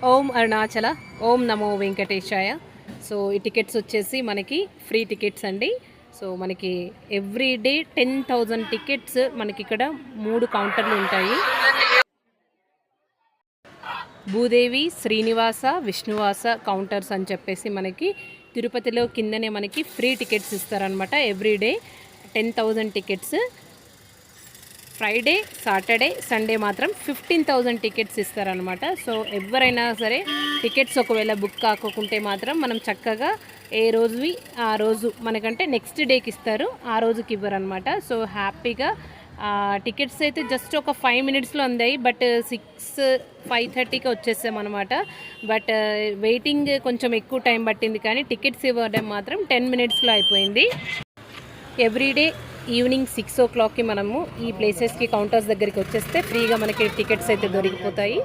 ఓం అరుణాచల ఓం నమో వెంకటేశాయ. So ఈ tickets వచ్చేసి మనకి ఫ్రీ టికెట్స్ అండి. సో మనకి ఎవ్రీ డే 10,000 టికెట్స్ మనకి ఇక్కడ 3 కౌంటర్లు ఉంటాయి. భూదేవి, శ్రీనివాస, విష్ణువాస కౌంటర్స్ అని చెప్పేసి మనకి తిరుపతిలో కిందనే మనకి ఫ్రీ టికెట్స్ ఇస్తారనమాట. Every day 10,000 tickets. Friday, Saturday, Sunday మాత్రం 15,000 టికెట్స్ ఇస్తారనమాట. సో ఎవరైనా సరే టికెట్స్ ఒకవేళ బుక్ కాకుంటే మాత్రం మనం చక్కగా ఏ రోజువి ఆ రోజు మనకంటే నెక్స్ట్ డేకి ఇస్తారు, ఆ రోజుకి ఇవ్వరనమాట. సో హ్యాపీగా టికెట్స్ అయితే జస్ట్ ఒక 5 మినిట్స్లో అందాయి. బట్ 5:30కి వచ్చేసామన్నమాట. బట్ వెయిటింగ్ కొంచెం ఎక్కువ టైం పట్టింది, కానీ టికెట్స్ ఇవ్వడం మాత్రం 10 మినిట్స్లో అయిపోయింది. ఎవ్రీడే ఈవినింగ్ 6 o'clockకి మనము ఈ ప్లేసెస్కి కౌంటర్స్ దగ్గరికి వచ్చేస్తే ఫ్రీగా మనకి టికెట్స్ అయితే దొరికిపోతాయి.